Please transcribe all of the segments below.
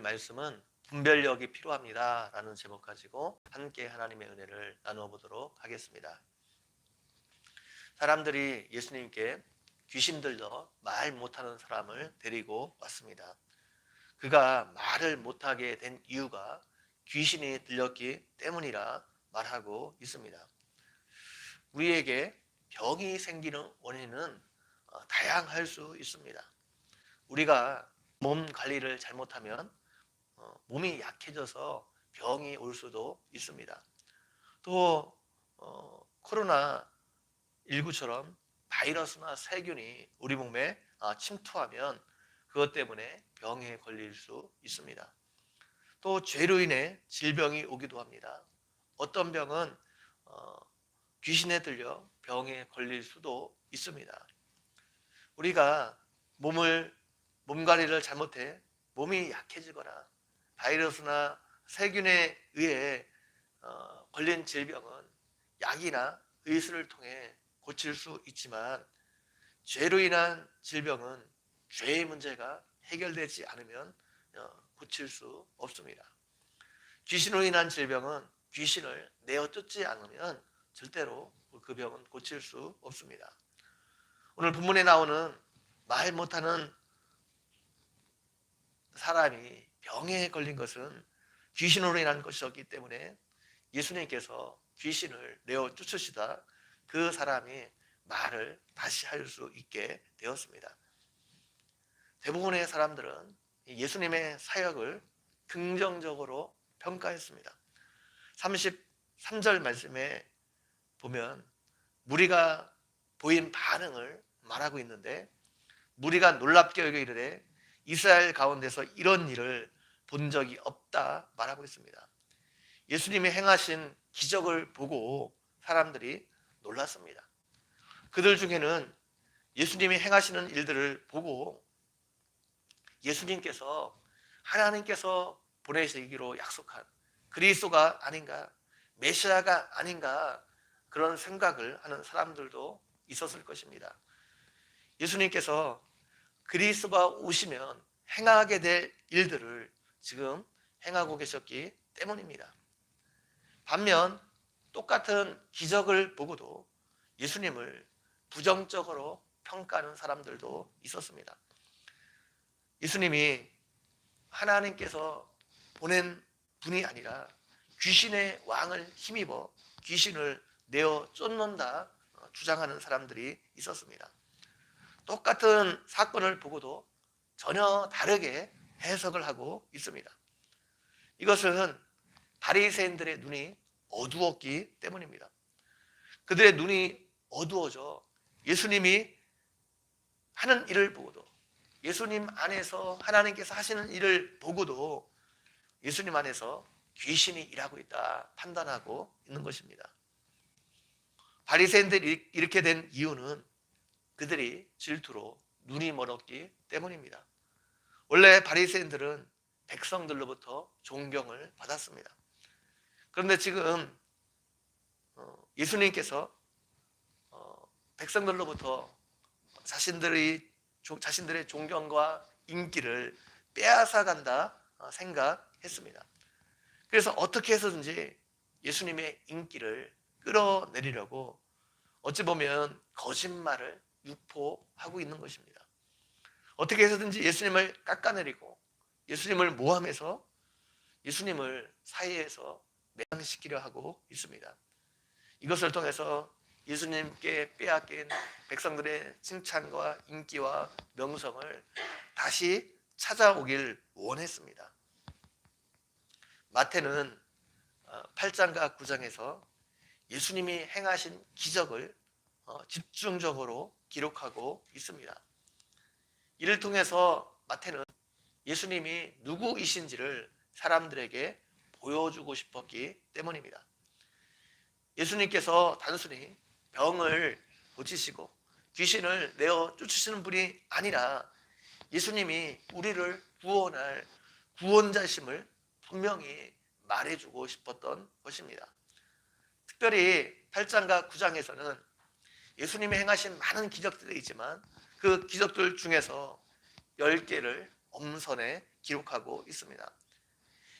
말씀은 분별력이 필요합니다 라는 제목 가지고 함께 하나님의 은혜를 나누어 보도록 하겠습니다. 사람들이 예수님께 귀신 들려 말 못하는 사람을 데리고 왔습니다. 그가 말을 못하게 된 이유가 귀신이 들렸기 때문이라 말하고 있습니다. 우리에게 병이 생기는 원인은 다양할 수 있습니다. 우리가 몸 관리를 잘못하면 몸이 약해져서 병이 올 수도 있습니다. 또 코로나19처럼 바이러스나 세균이 우리 몸에 침투하면 그것 때문에 병에 걸릴 수 있습니다. 또 죄로 인해 질병이 오기도 합니다. 어떤 병은 귀신에 들려 병에 걸릴 수도 있습니다. 우리가 몸 관리를 잘못해 몸이 약해지거나 바이러스나 세균에 의해 걸린 질병은 약이나 의술을 통해 고칠 수 있지만 죄로 인한 질병은 죄의 문제가 해결되지 않으면 고칠 수 없습니다. 귀신으로 인한 질병은 귀신을 내어 쫓지 않으면 절대로 그 병은 고칠 수 없습니다. 오늘 본문에 나오는 말 못하는 사람이 병에 걸린 것은 귀신으로 인한 것이었기 때문에 예수님께서 귀신을 내어 쫓으시다 그 사람이 말을 다시 할 수 있게 되었습니다. 대부분의 사람들은 예수님의 사역을 긍정적으로 평가했습니다. 33절 말씀에 보면 무리가 보인 반응을 말하고 있는데, 무리가 놀랍게 여겨 이르되 이스라엘 가운데서 이런 일을 본 적이 없다 말하고 있습니다. 예수님이 행하신 기적을 보고 사람들이 놀랐습니다. 그들 중에는 예수님이 행하시는 일들을 보고 예수님께서 하나님께서 보내시기로 약속한 그리스도가 아닌가, 메시아가 아닌가, 그런 생각을 하는 사람들도 있었을 것입니다. 예수님께서 그리스도가 오시면 행하게 될 일들을 지금 행하고 계셨기 때문입니다. 반면 똑같은 기적을 보고도 예수님을 부정적으로 평가하는 사람들도 있었습니다. 예수님이 하나님께서 보낸 분이 아니라 귀신의 왕을 힘입어 귀신을 내어 쫓는다 주장하는 사람들이 있었습니다. 똑같은 사건을 보고도 전혀 다르게 해석을 하고 있습니다. 이것은 바리새인들의 눈이 어두웠기 때문입니다. 그들의 눈이 어두워져 예수님이 하는 일을 보고도, 예수님 안에서 하나님께서 하시는 일을 보고도 예수님 안에서 귀신이 일하고 있다 판단하고 있는 것입니다. 바리새인들이 이렇게 된 이유는 그들이 질투로 눈이 멀었기 때문입니다. 원래 바리새인들은 백성들로부터 존경을 받았습니다. 그런데 지금 예수님께서 백성들로부터 자신들의 존경과 인기를 빼앗아간다 생각했습니다. 그래서 어떻게 해서든지 예수님의 인기를 끌어내리려고 어찌 보면 거짓말을 유포하고 있는 것입니다. 어떻게 해서든지 예수님을 깎아내리고 예수님을 모함해서 예수님을 사이에서 매장시키려 하고 있습니다. 이것을 통해서 예수님께 빼앗긴 백성들의 칭찬과 인기와 명성을 다시 찾아오길 원했습니다. 마태는 8장과 9장에서 예수님이 행하신 기적을 집중적으로 기록하고 있습니다. 이를 통해서 마태는 예수님이 누구이신지를 사람들에게 보여주고 싶었기 때문입니다. 예수님께서 단순히 병을 고치시고 귀신을 내어 쫓으시는 분이 아니라 예수님이 우리를 구원할 구원자심을 분명히 말해주고 싶었던 것입니다. 특별히 8장과 9장에서는 예수님이 행하신 많은 기적들이 있지만 그 기적들 중에서 10개를 엄선해 기록하고 있습니다.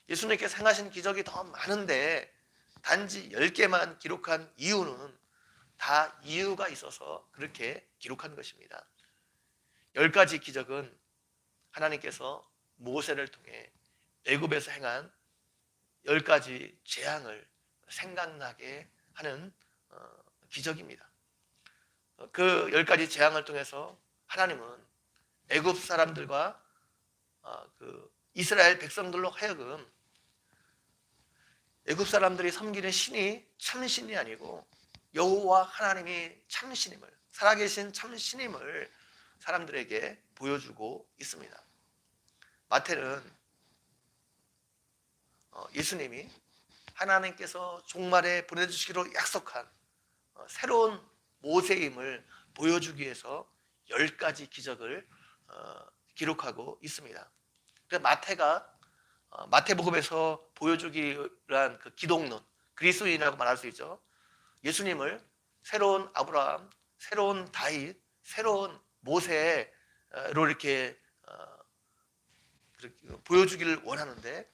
예수님께서 행하신 기적이 더 많은데 단지 10개만 기록한 이유는 다 이유가 있어서 그렇게 기록한 것입니다. 10가지 기적은 하나님께서 모세를 통해 애굽에서 행한 10가지 재앙을 생각나게 하는 기적입니다. 그 10가지 재앙을 통해서 하나님은 애굽 사람들과 그 이스라엘 백성들로 하여금 애굽 사람들이 섬기는 신이 참신이 아니고 여호와 하나님이 참신임을, 살아계신 참신임을 사람들에게 보여주고 있습니다. 마태는 예수님이 하나님께서 종말에 보내주시기로 약속한 새로운 모세임을 보여주기 위해서 10가지 기적을 기록하고 있습니다. 그래서 마태가 마태복음에서 보여주기 위한 그 기독론, 그리스도인이라고 말할 수 있죠. 예수님을 새로운 아브라함, 새로운 다윗, 새로운 모세로 이렇게 보여주기를 원하는데,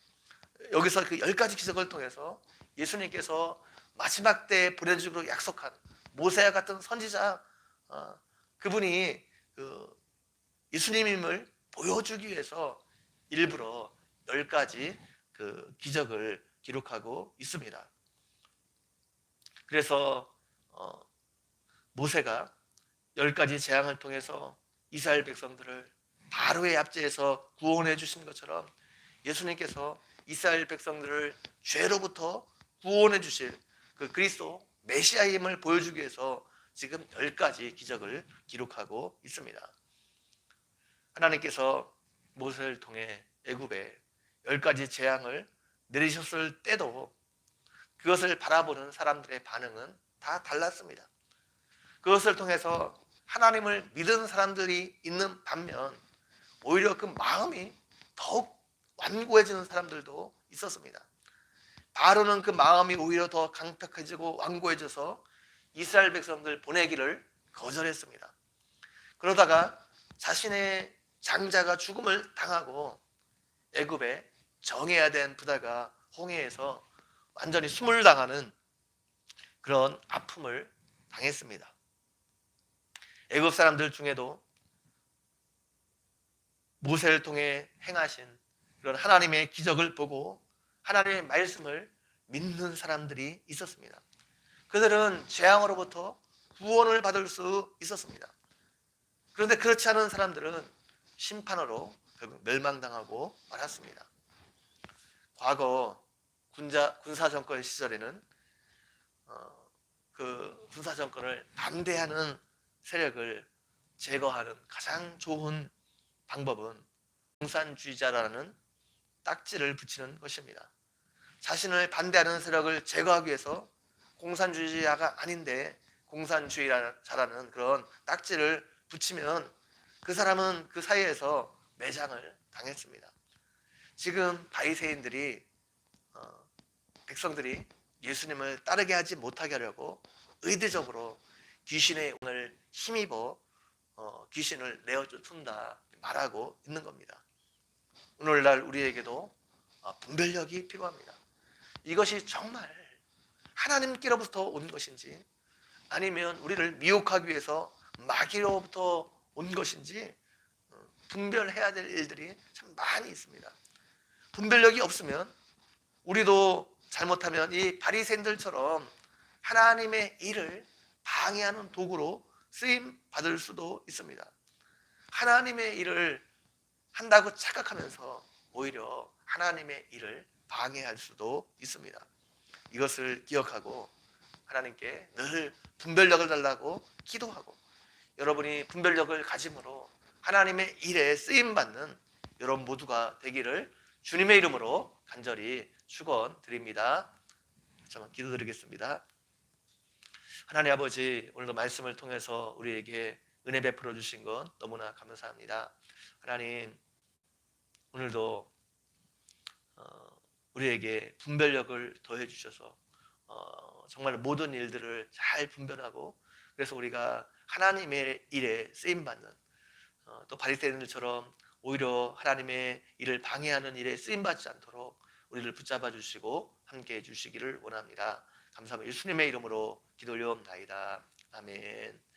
여기서 그 10가지 기적을 통해서 예수님께서 마지막 때에 보내주기로 약속한 모세와 같은 선지자, 그분이 그 예수님임을 보여주기 위해서 일부러 10가지 그 기적을 기록하고 있습니다. 그래서 모세가 10가지 재앙을 통해서 이스라엘 백성들을 바로의 압제에서 구원해 주신 것처럼 예수님께서 이스라엘 백성들을 죄로부터 구원해 주실 그 그리스도 메시아임을 보여주기 위해서 지금 10가지 기적을 기록하고 있습니다. 하나님께서 모세를 통해 애굽에 10가지 재앙을 내리셨을 때도 그것을 바라보는 사람들의 반응은 다 달랐습니다. 그것을 통해서 하나님을 믿은 사람들이 있는 반면 오히려 그 마음이 더욱 완고해지는 사람들도 있었습니다. 바로는 그 마음이 오히려 더 강팍해지고 완고해져서 이스라엘 백성들 보내기를 거절했습니다. 그러다가 자신의 장자가 죽음을 당하고 애굽에 정해야 된 부다가 홍해에서 완전히 숨을 당하는 그런 아픔을 당했습니다. 애굽 사람들 중에도 모세를 통해 행하신 그런 하나님의 기적을 보고 하나님의 말씀을 믿는 사람들이 있었습니다. 그들은 재앙으로부터 구원을 받을 수 있었습니다. 그런데 그렇지 않은 사람들은 심판으로 결국 멸망당하고 말았습니다. 과거 군사 정권 시절에는 그 군사 정권을 반대하는 세력을 제거하는 가장 좋은 방법은 공산주의자라는 딱지를 붙이는 것입니다. 자신을 반대하는 세력을 제거하기 위해서 공산주의자가 아닌데 공산주의자라는 그런 딱지를 붙이면 그 사람은 그 사이에서 매장을 당했습니다. 지금 바리새인들이 백성들이 예수님을 따르게 하지 못하게 하려고 의도적으로 귀신의 영을 힘입어 귀신을 내어쫓는다 말하고 있는 겁니다. 오늘날 우리에게도 분별력이 필요합니다. 이것이 정말 하나님께로부터 온 것인지 아니면 우리를 미혹하기 위해서 마귀로부터 온 것인지 분별해야 될 일들이 참 많이 있습니다. 분별력이 없으면 우리도 잘못하면 이 바리새인들처럼 하나님의 일을 방해하는 도구로 쓰임 받을 수도 있습니다. 하나님의 일을 한다고 착각하면서 오히려 하나님의 일을 방해할 수도 있습니다. 이것을 기억하고 하나님께 늘 분별력을 달라고 기도하고 여러분이 분별력을 가짐으로 하나님의 일에 쓰임받는 여러분 모두가 되기를 주님의 이름으로 간절히 축원드립니다. 잠깐 기도드리겠습니다. 하나님 아버지, 오늘도 말씀을 통해서 우리에게 은혜 베풀어 주신 것 너무나 감사합니다. 하나님, 오늘도 우리에게 분별력을 더해 주셔서 정말 모든 일들을 잘 분별하고 그래서 우리가 하나님의 일에 쓰임받는 또 바리새인들처럼 오히려 하나님의 일을 방해하는 일에 쓰임받지 않도록 우리를 붙잡아 주시고 함께해 주시기를 원합니다. 감사합니다. 예수님의 이름으로 기도 올려옵나이다. 아멘.